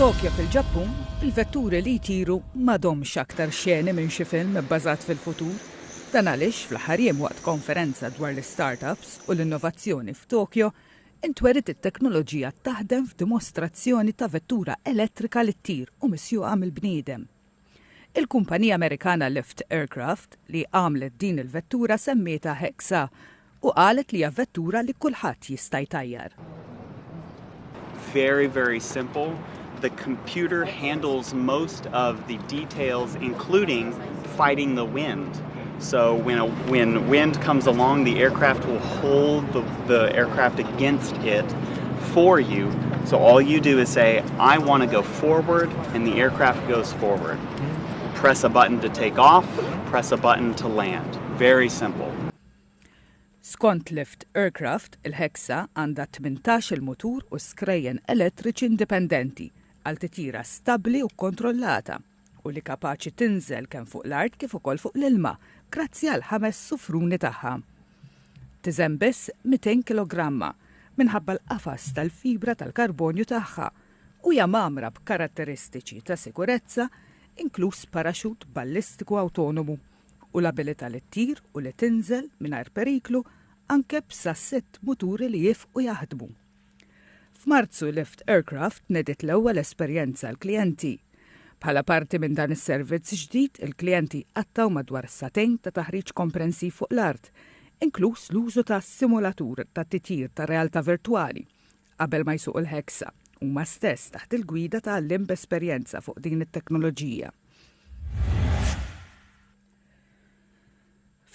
F'Tokyo fil-Ġappun, il-vetturi li jtiru m'għadhomx aktar xeni minn xi film bbażat fil-futur. Dan għaliex fl-aħħar jiem waqt konferenza dwar l-startups u l-innovazzjoni f'Tokyo intwerit it-teknoloġija taħdem f'dimostrazzjoni ta' vettura elettrika li ttir u misjuqa mill-bniedem. Il-kumpanija Amerikana Lyft Aircraft li għamlet din il-vettura semmieta Hexa u qalet li hija vettura li kulħadd jista' jtajjar. Very, very simple. The computer handles most of the details, including fighting the wind. So when wind comes along, the aircraft will hold the aircraft against it for you. So all you do is say, I want to go forward, and the aircraft goes forward. Press a button to take off, press a button to land. Very simple. Skont Lyft Aircraft, il-Hexa għandha 18 il-mutur u skrejjen elettriċi indipendenti għal titjira stabbli u kontrollata u li kapaċi tinżel kemm fuq l-art kif ukoll fuq l-ilma grazzi għal 5 sufruni tagħha. Tiżen biss 200 kilogramma minħabba l-qafas tal-fibra tal-karbonju tagħha u hija magħmra b'karatteristiċi ta' sikurezza inkluż paraxut ballistiku awtonomu u l-abilità li ttir u li tinżel mingħajr periklu anke b'sa 6 muturi li jifqu jaħdmu. F'Marzu Lyft Aircraft nedit l-ewwel esperjenza l-klijenti. Bħala parti minn dan is-servizz ġdid, il-klijenti qattaw madwar satejn ta' taħriġ komprensiv fuq l-art, inkluż l-użu ta' simulatur ta' titjir ta' realtà virtwali qabel ma jsuq il-Hexa huma stess taħt il-gwida ta' l-imb esperjenza fuq din it-teknoloġija.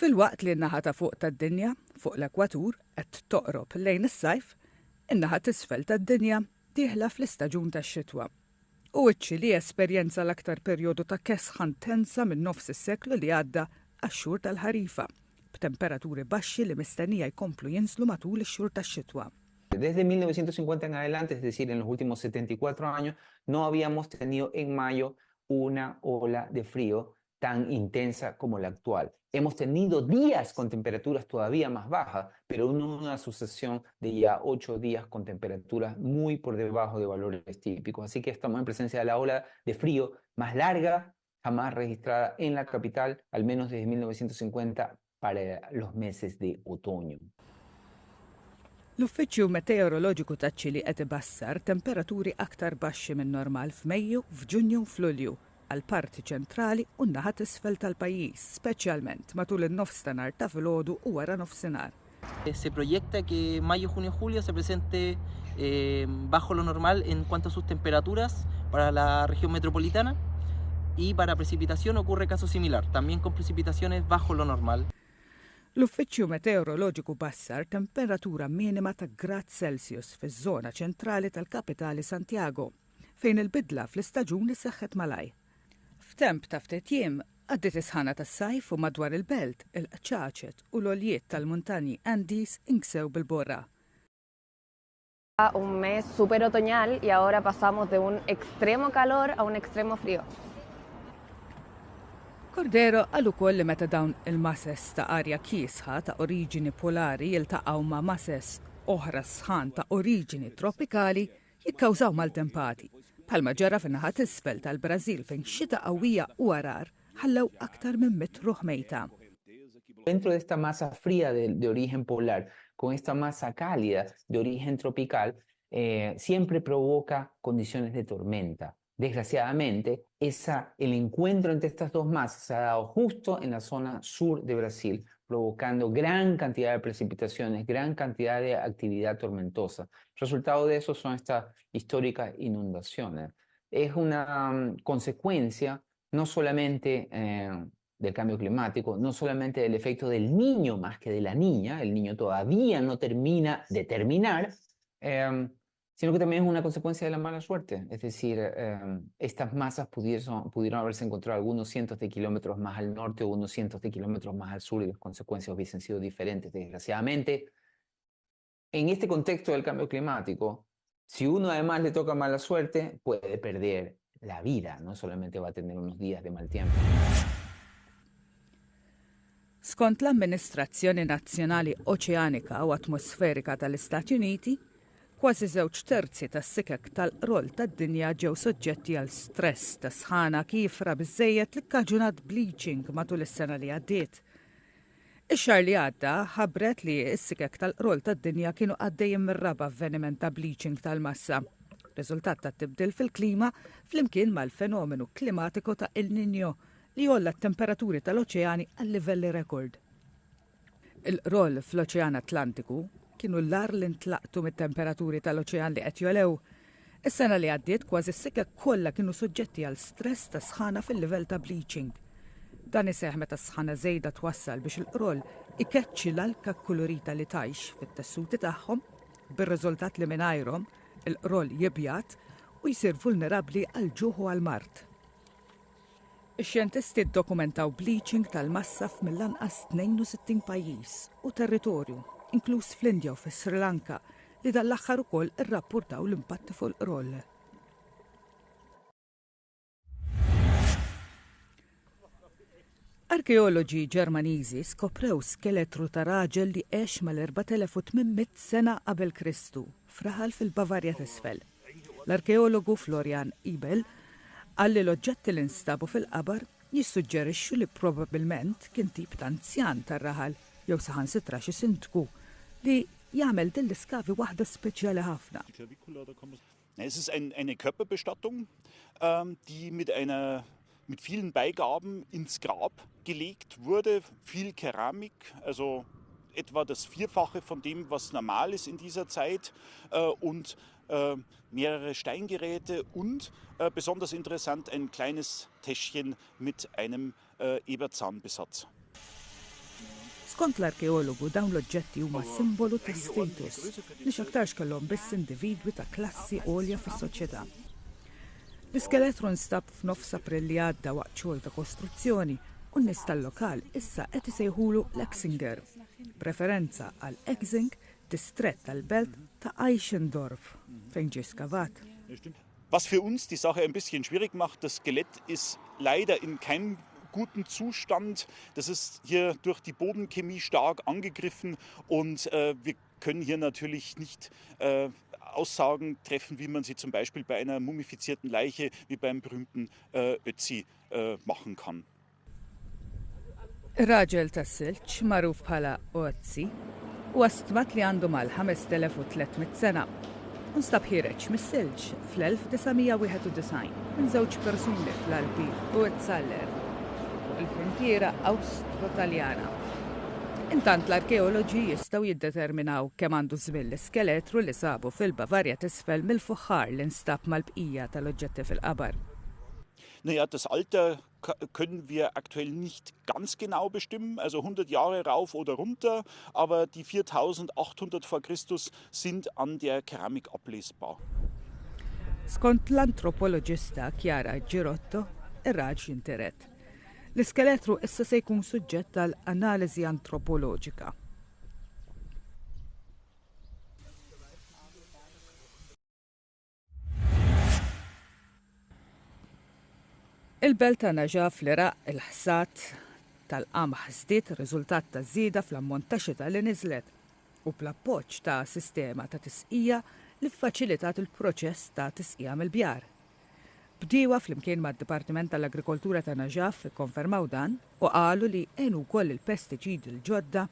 Fil-waqt li n-naħa ta' fuq tad-dinja, fuq l-ekwatur, qed toqrob lejn is-sajf, in-naħa t'isfel tad-dinja tieħla fl-istaġun tax-xitwa. U ċ-Ċili esperjenza l-aktar perjodu ta' kesħan tensa minn nofs is-seklu li għadda għax-xhur tal-ħarifa, b'temperaturi baxxi li mistennija jkomplu jinżlu matul ix-xhur tax-xitwa. Desde 1950 en adelante, es decir, en los últimos 74 años, no habíamos tenido en mayo una ola de frío tan intensa como la actual. Hemos tenido días con temperaturas todavía más bajas, pero una sucesión de ya 8 días con temperaturas muy por debajo de valores típicos. Así que estamos en presencia de la ola de frío más larga jamás registrada en la capital, al menos desde 1950 para los meses de otoño. L-Uffiċċju Meteoroloġiku taċ-Ċili qed ibassar temperaturi aktar baxxi minn normal f'Mejju, f'Ġunju u f'Lulju għal parti ċentrali u n-naħa t'isfel tal-pajjiż, speċjalment matul in-nofsinhar ta' filgħodu u wara nofsinhar. Se proyecta que mayo, junio, julio se presente bajo lo normal en cuanto a sus temperaturas para la región metropolitana y para precipitación ocurre caso similar, también con precipitaciones bajo lo normal. L-Uffiċċju Meteoroloġiku bassar temperatura minima ta' grad Celsius fiż-żona ċentrali tal-kapitali Santiago, fejn il-bidla fl-istaġuni seħħet malaj. F'temp ta' ftit jiem għaddiet is-sħana tas-sajf u madwar il-belt il-qċaċet u l-għoljiet tal-muntanji Andes inksew bil-borra. Un mes súper otoñal y ahora pasamos de un extremo calor a un extremo frío. Cordero għal ukoll li meta dawn il-masses ta' arja kiesħa ta' oriġini polari jiltaqgħu ma' masses oħra sħan ta' oriġini tropikali jikkawżaw maltempati. Bħalma ġara fin-naħa t'isfel tal-Brażil fejn xita qawwija u għarar ħallew aktar minn 100 ruħ mejta. Dentro de esta masa fría de origen polar, con esta masa cálida de origen tropical, siempre provoca condiciones de tormenta. Desgraciadamente, el encuentro entre estas dos masas se ha dado justo en la zona sur de Brasil, provocando gran cantidad de precipitaciones, gran cantidad de actividad tormentosa. El resultado de eso son estas históricas inundaciones. Es una consecuencia no solamente del cambio climático, no solamente del efecto del niño más que de la niña, el niño todavía no termina de terminar, sino que también es una consecuencia de la mala suerte. Es decir, estas masas pudieron haberse encontrado algunos cientos de kilómetros más al norte o unos cientos de kilómetros más al sur y las consecuencias hubiesen sido diferentes. Desgraciadamente, en este contexto del cambio climático, si uno además le toca mala suerte, puede perder la vida, no solamente va a tener unos días de mal tiempo. Skont l-Amministrazzjoni Nazzjonali Oċeanika u Atmosferika tal-Istati Uniti, Kważi 2/3 tas-sikek tal-qrol tad-dinja ġew soġġetti għal stress ta' sħana kiefra biżżejjed li kkaġunat bleaching matul is-sena li għaddiet. Ix-xahar li għadda ħabbret li s-sikek tal-qrol tad-dinja kienu għaddejjin mir-raba' avveniment ta' bleaching tal-massa. Riżultat ta' tibdil fil-klima flimkien mal-fenomenu klimatiku ta' El Niño li jolla t-temperaturi tal-oċeani għal livelli rekord. Il-qrol fl-Oċean Atlantiku kienu l-ar li ntlaqtu mit-temperaturi tal-oċean li qed jolew. Is-sena li għaddiet kważi s-sikek kollha kienu suġġetti għal stress ta' sħana fil-livell ta' bleaching. Dan iseħħ meta sħana żejda twassal biex il-qrol ikeċċi l-alka kolorita li tgħix fit-tessuti tagħhom bir-riżultat li mingħajrhom il-qrol jibjat u jsir vulnerabbli għal ġuħ u għal mart. Ix-xjentisti ddokumentaw bleaching tal-massa f'mill-anqas 62 pajjiż u territorju, inkluż fl-Indja u fis-Sri Lanka, li dal-aħħar ukoll irrappurtaw l-impatti fuq il-qrol. Arkeoloġi Ġermaniżi skoprew skeletru ta' raġel li għex mal-4800 sena qabel Kristu, fraħal fil-Bavarja t'isfel. L-arkeologu Florian Ibel qal li l-oġġetti li nstabu fil-qabar jissuġġerixxu li probabbilment kien tip ta' anzjan tar-raħal jew saħansitra xi sindku li jagħmel din l-iskavi waħda speċjali ħafna. Es ist eine Körperbestattung, die mit vielen Beigaben ins Grab gelegt wurde, viel Keramik, also etwa das Vierfache von dem, was normal ist in dieser Zeit, und mehrere Steingeräte und besonders interessant ein kleines Täschchen mit einem Eberzahnbesatz. Skont l-arkeologu dawn l-oġġetti huma simbolu ta' status li x'aktarx kellhom biss individwi ta' klassi għolja fis-soċjetà. L-iskeletru nstab f'nofs April li għadda waqt xogħol ta' kostruzzjoni u n-nies tal-lokal issa qed isejħulu l-Exinger, preferenza għal Exing, distrett tal-belt ta' Eichendorf fejn ġie skavat. Was für uns die Sache ein bisschen schwierig macht, das Skelett ist leider in keinem guten Zustand. Das ist hier durch die Bodenchemie stark angegriffen und wir können hier natürlich nicht Aussagen treffen, wie man sie zum Beispiel bei einer mumifizierten Leiche wie beim berühmten Ötzi machen kann. Ir-raġel tas-silġ magħruf bħala Ötzi huwa stmat li għandu mal-5300 sena. Unstab ħireġ mis-silġ fl-1991 minn żewġ persuni fl-Alpi Hohenzollern fuq il-frontiera Awstro-Taljana. Intant l-arkeoloġi jistgħu jiddeterminaw kemm għandu żmien l-iskeletru li sabu fil-Bavarja t'isfel mill-fuħħar li nstab mal-bqija tal-oġġetti fil-qabar. Naja, das Alter können wir aktuell nicht ganz genau bestimmen, also 100 Jahre rauf oder runter, aber die 4800 vor Christus sind an der Keramik ablesbar. Skont l-antropoloġista Chiara Girotto, ir-raġel jintered. L-iskeletru issa se jkun suġġett tal-analiżi antropoloġika. Il-belt ta' Naġaf l-Iraq il-ħsat tal-qamħ żdied riżultat ta' żieda fl-ammont ta' xita li niżlet u bl-appoġġ ta' sistema ta' tisqija li ffaċilitat il-proċess ta' tisqija mill-bjar. Bdiewa flimkien mad-Dipartiment tal-Agrikoltura ta' Naġaf ikkonfermaw dan u qalu li għenu wkoll il-pestiċidi l-ġodda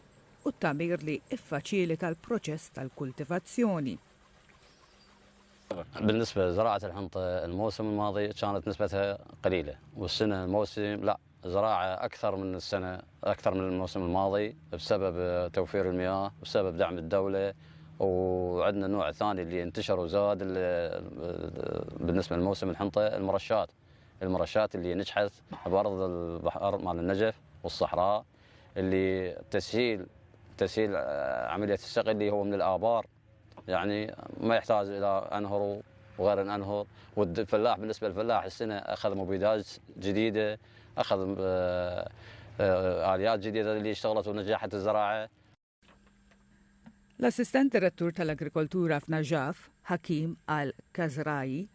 u t-tamir li iffaċilita l-proċess tal-kultivazzjoni. بالنسبة لزراعة الحنطة الموسم الماضي كانت نسبتها قليلة والسنة الموسم لا زراعة أكثر من السنة أكثر من الموسم الماضي بسبب توفير المياه وبسبب دعم الدولة وعندنا نوع ثاني اللي انتشر وزاد بالنسبة لموسم الحنطة المرشات اللي نجحت بأرض البحر مال النجف والصحراء اللي تسهيل عملية السقي اللي هو من الآبار يعني ما يحتاج إلى أنهر وغير الأنهر والفلاح بالنسبة للفلاح السنة أخذ مبيدات جديدة أخذ آليات جديدة اللي اشتغلت ونجحت الزراعة. L-assistent direttur tal-Agrikoltura f'Naġaf, Hakim Al-Kazraji,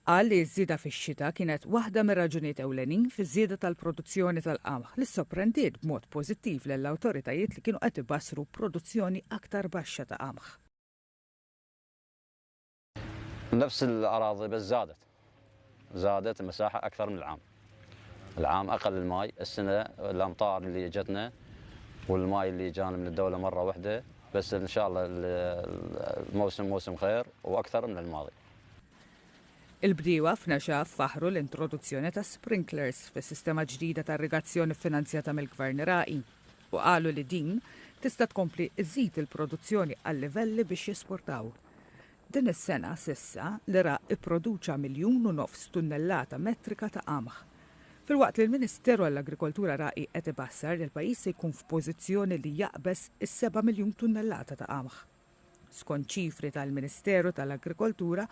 qal li ż-żieda fix-xita kienet waħda mir-raġunijiet ewlenin fiż-żieda tal-produzzjoni tal-qamħ li sorprendiet b'mod pożittiv lill-awtoritajiet li kienu qed ibassru produzzjoni aktar baxxa ta' qamħ. نفس الأراضي بس زادت المساحة أكثر من العام أقل الماء. السنة الأمطار اللي جتنا والماء اللي جانا من الدولة مرة واحدة بس، إن شاء الله الموسم موسم خير وأكثر من الماضي. Il-bdiewa f'Naxaf faħru l-introduzzjoni ta' sprinklers fis-sistema ġdida ta' irrigazzjoni finanzjata mill-Gvern Iraqi u qalu li din tista' tkompli iżid il-produzzjoni għal livelli biex jesportaw. Din is-sena s'issa l-Iraq ipproduċa 1.5 miljun tunnellata metrika ta' qamħ. Filwaqt li l-Ministeru għall-Agrikoltura Iraqi qed ibassar li l-pajjiż se jkun f'pożizzjoni li jaqbes is-7 miljun tunnellata ta' qamħ. Skont ċifri tal-Ministeru tal-Agrikoltura,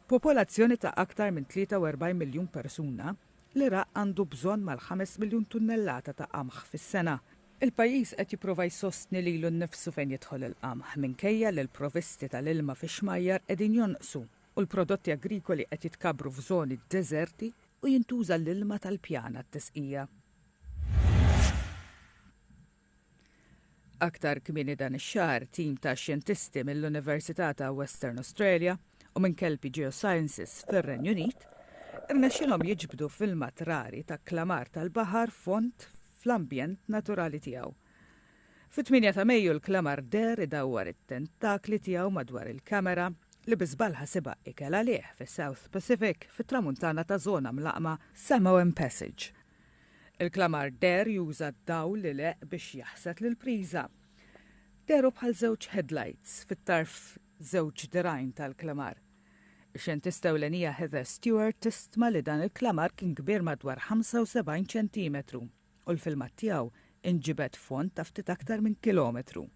popolazzjoni ta' aktar minn 43 miljun persuna, l-Iraq għandu bżonn mal-5 miljun tunnellata ta' qamħ fis-sena. Il-pajjiż qed jipprova jsostni lilu nnifsu fejn jidħol il-qamħ minkejja li l-provisti tal-ilma fix-xmajjar qegħdin jonqsu u l-prodotti agrikoli qed jitkabru f'żoni deżerti u jintuża l-ilma tal-pjana t-tisqija. Aktar kmieni dan ix-xahar tim ta' xjentisti mill-Università ta' Western Australia u minn Kelpie Geosciences fir-Renju Unit irnexxilhom jiġbdu fil-mat rari ta' klamar tal-baħar font fl-ambjent naturali tiegħu. Fit-8 ta' Mejju l-klamar der idawwar it-tentakli tiegħu madwar il-kamera li biżbalħa seba' ikel għalih fis-South Pacific fit-tramuntana ta' żona mlaqma Samoan Passage. Il-klamar der juża d-dawl li leq biex jaħsad lill-priża. Deru bħal żewġ headlights fit-tarf żewġ dirajn tal-klamar. Ix-xjentista ewlenija Heather Stewart tistma li dan il-klamar kien kbir madwar 75 ċentimetru u l-filmat tiegħu inġibet font ta' ftit aktar minn kilometru.